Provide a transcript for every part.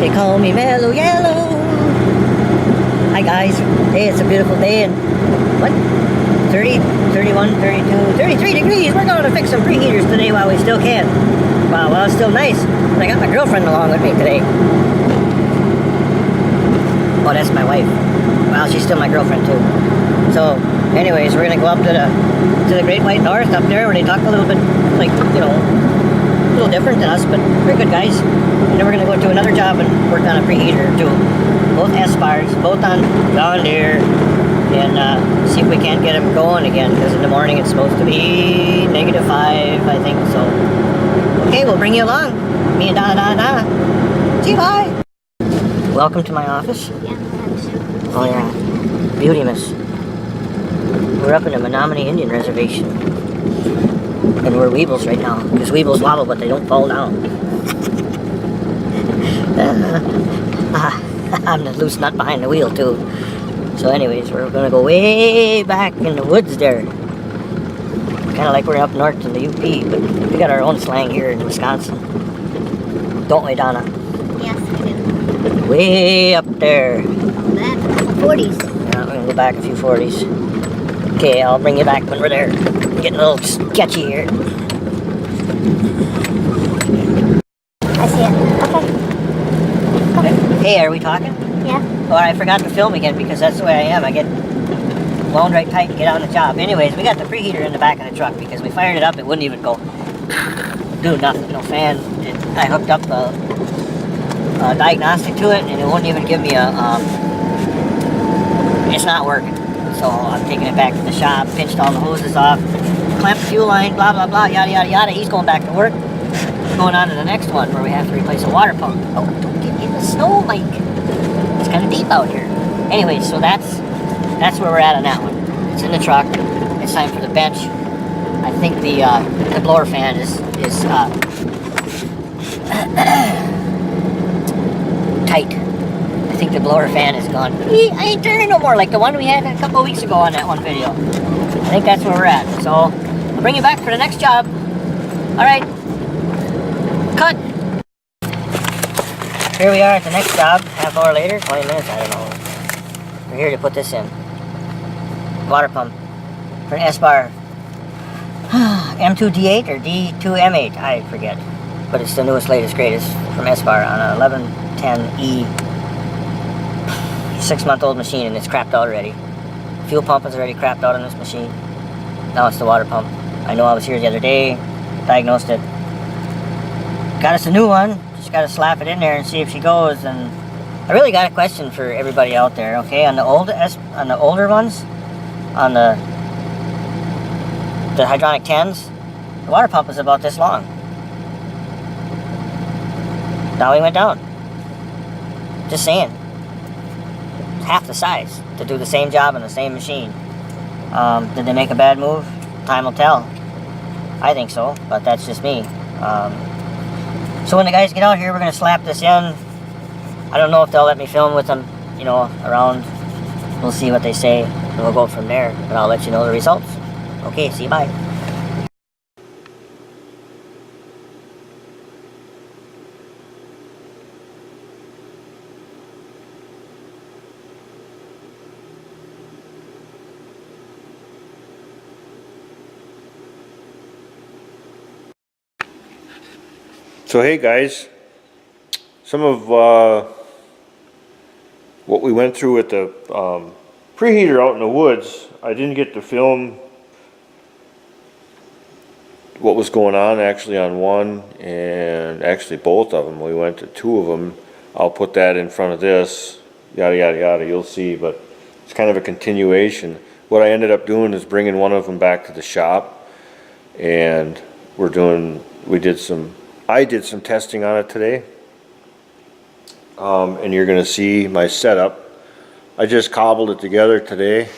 They call me Mellow Yellow. Hi guys. Hey, it's a beautiful day and what? 30, 31, 32, 33 degrees. We're going to fix some preheaters today while we still can. While it's still nice. And I got my girlfriend along with me today. Oh, that's my wife. Well, she's still my girlfriend too. So, anyways, we're gonna go up to the Great White North up there where they talk a little bit like, you know, a little different than us, but they're good guys. And then we're gonna go to another job and work on a preheater too. Both Espars, both on John Deere, and see if we can't get them going again. Because in the morning it's supposed to be -5, I think. So, okay, we'll bring you along. Me and Da. See you, bye. Welcome to my office. Yeah. Oh yeah, beauty miss. We're up in the Menominee Indian Reservation. And we're weebles right now. Because weebles wobble, but they don't fall down. I'm the loose nut behind the wheel too. So anyways, we're gonna go way back in the woods there. Kind of like we're up north in the UP, but we got our own slang here in Wisconsin. Don't we, Donna? Yes, we do. Way up there. Back a couple 40s. Yeah, we're gonna go back a few 40s. Okay, I'll bring you back when we're there. I'm getting a little sketchy here. I see it. Okay. Come. Hey, are we talking? Yeah. Oh, I forgot to film again because that's the way I am. I get wound right tight and get on the job. Anyways, we got the preheater in the back of the truck because we fired it up. It wouldn't even go do nothing. No fan. I hooked up a diagnostic to it and it wouldn't even give me a... it's not working. So I'm taking it back to the shop, pinched all the hoses off, clamped the fuel line, blah, blah, blah, yada, yada, yada. He's going back to work. Going on to the next one where we have to replace a water pump. Oh, don't get in the snow, Mike. It's kind of deep out here. Anyway, so that's where we're at on that one. It's in the truck. It's time for the bench. I think the blower fan is tight. I think the blower fan is gone. I ain't turning no more like the one we had a couple of weeks ago on that one video. I think that's where we're at. So I'll bring you back for the next job. All right. Cut. Here we are at the next job. Half hour later, 20 minutes, I don't know. We're here to put this in. Water pump for an Espar M2D8 or D2M8, I forget. But it's the newest, latest, greatest from Espar on a 1110E 6-month-old machine, and it's crapped out already. Fuel pump is already crapped out on this machine. Now it's the water pump. I know I was here the other day, diagnosed it. Got us a new one. Just got to slap it in there and see if she goes. And I really got a question for everybody out there. Okay, on the older ones, on the hydronic 10s, the water pump is about this long. Now we went down. Just saying. Half the size to do the same job on the same machine. Did they make a bad move? Time will tell. I think so, but that's just me. So when the guys get out here, we're going to slap this in. I don't know if they'll let me film with them, you know, around. We'll see what they say, and we'll go from there. But I'll let you know the results. Okay, see you, bye. So hey guys, some of what we went through with the preheater out in the woods, I didn't get to film what was going on actually on one, and actually both of them. We went to 2 of them. I'll put that in front of this, yada yada yada, you'll see, but it's kind of a continuation. What I ended up doing is bringing one of them back to the shop, and I did some testing on it today, and you're going to see my setup. I just cobbled it together today.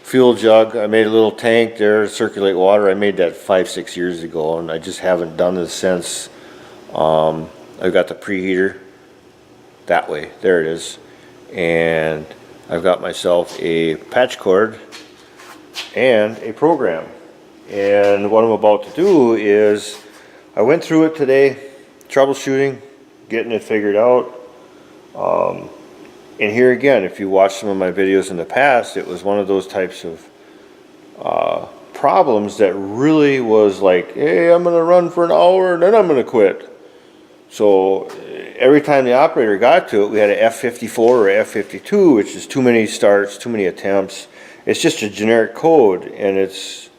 Fuel jug, I made a little tank there to circulate water. I made that 5-6 years ago, and I just haven't done this since. I've got the preheater that way, there it is, and I've got myself a patch cord and a program. And what I'm about to do is, I went through it today, troubleshooting, getting it figured out. And here again, if you watch some of my videos in the past, it was one of those types of problems that really was like, hey, I'm gonna run for an hour and then I'm gonna quit. So every time the operator got to it, we had an F54 or F52, which is too many starts, too many attempts. It's just a generic code, and it's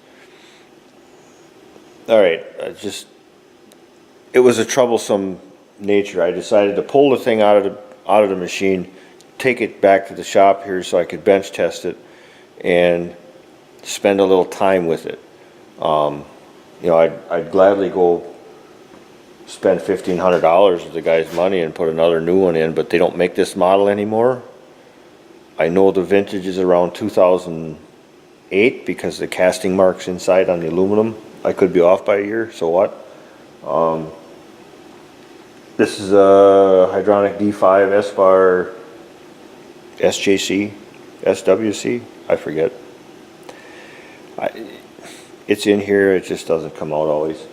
all right. It was a troublesome nature. I decided to pull the thing out of the machine, take it back to the shop here so I could bench test it, and spend a little time with it. You know, I'd gladly go spend $1,500 of the guy's money and put another new one in, but they don't make this model anymore. I know the vintage is around 2008 because the casting marks inside on the aluminum. I could be off by a year, so what? This is a Hydronic D5 Espar SJC, SWC, I forget. It's in here, it just doesn't come out always.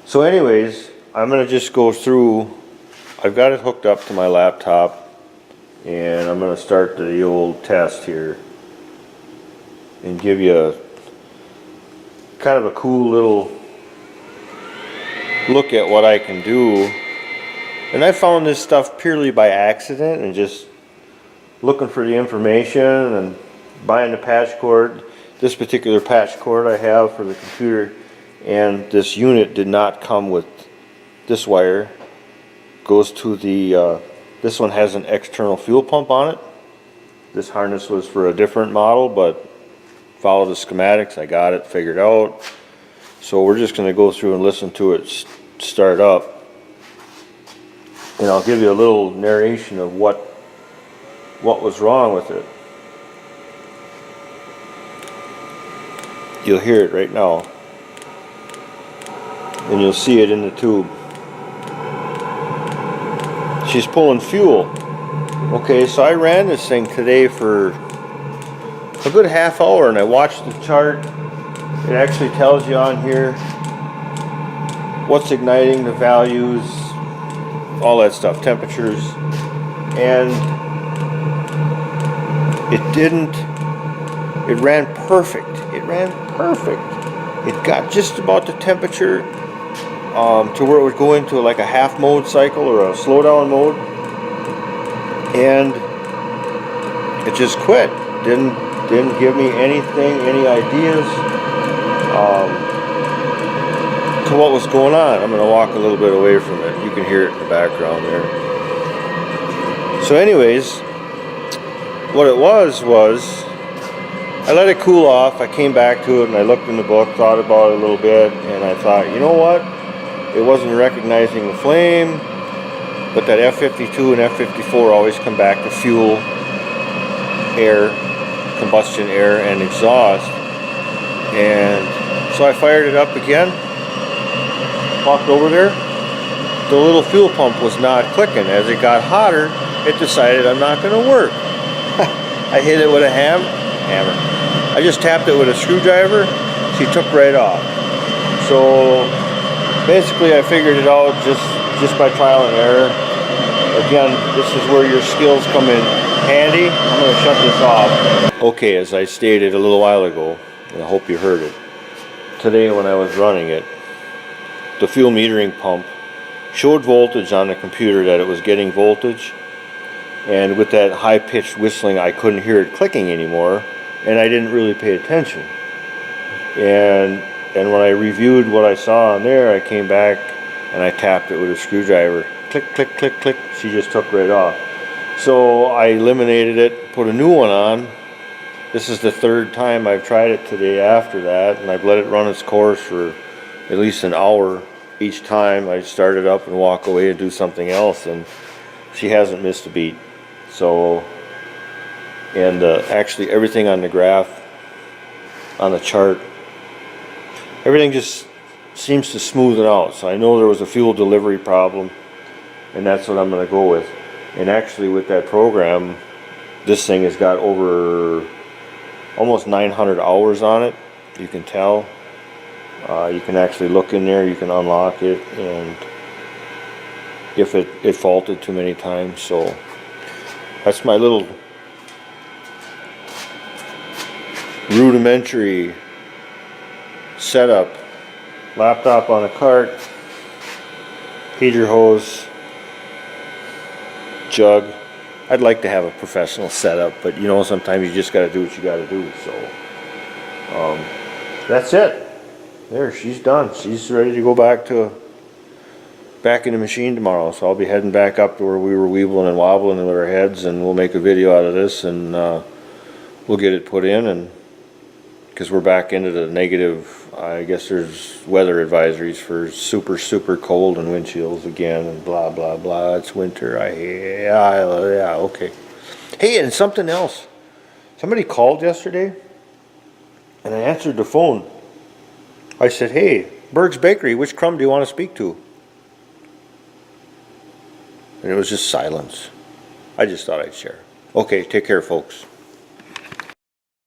So anyways, I'm gonna just go through, I've got it hooked up to my laptop, and I'm gonna start the old test here and give you a kind of a cool little look at what I can do. And I found this stuff purely by accident and just looking for the information and buying the patch cord. This particular patch cord I have for the computer, and this unit did not come with this wire. Goes to the this one has an external fuel pump on it. This harness was for a different model, but followed the schematics. I got it figured out. So we're just going to go through and listen to it start up. And I'll give you a little narration of what was wrong with it. You'll hear it right now. And you'll see it in the tube. She's pulling fuel. Okay, so I ran this thing today for a good half hour and I watched the chart. It actually tells you on here what's igniting, the values, all that stuff, temperatures, and it ran perfect. It ran perfect. It got just about the temperature to where it would go into like a half mode cycle or a slowdown mode, and it just quit. Didn't give me anything, any ideas to what was going on. I'm going to walk a little bit away from it. You can hear it in the background there. So anyways, what it was I let it cool off. I came back to it and I looked in the book, thought about it a little bit, and I thought, you know what? It wasn't recognizing the flame, but that F52 and F54 always come back to fuel, air, combustion air, and exhaust. And so I fired it up again, walked over there. The little fuel pump was not clicking. As it got hotter, it decided I'm not going to work. I hit it with a hammer. I just tapped it with a screwdriver. She took right off. So basically I figured it out just by trial and error. Again, this is where your skills come in handy. I'm going to shut this off. Okay, as I stated a little while ago, and I hope you heard it, today when I was running it, the fuel metering pump showed voltage on the computer, that it was getting voltage, and with that high-pitched whistling I couldn't hear it clicking anymore, and I didn't really pay attention. And when I reviewed what I saw on there, I came back and I tapped it with a screwdriver. Click, click, click, click. She just took right off. So I eliminated it, put a new one on. This is the third time I've tried it today after that, and I've let it run its course for at least an hour each time. I start it up and walk away and do something else, and she hasn't missed a beat. So, and actually everything on the graph, on the chart, everything just seems to smooth it out. So I know there was a fuel delivery problem, and that's what I'm going to go with. And actually with that program, this thing has got over almost 900 hours on it. You can tell. You can actually look in there, you can unlock it, and if it faulted too many times. So that's my little rudimentary setup. Laptop on a cart, heater hose, jug. I'd like to have a professional setup, but you know, sometimes you just got to do what you got to do. So that's it. There, she's done. She's ready to go back in the machine tomorrow. So I'll be heading back up to where we were weebling and wobbling with our heads, and we'll make a video out of this, and we'll get it put in, and because we're back into the negative. I guess there's weather advisories for super cold and wind chills again, and blah blah blah. It's winter. Yeah, okay. Hey, and something else. Somebody called yesterday, and I answered the phone. I said, "Hey, Berg's Bakery, which crumb do you want to speak to?" And it was just silence. I just thought I'd share. Okay, take care, folks.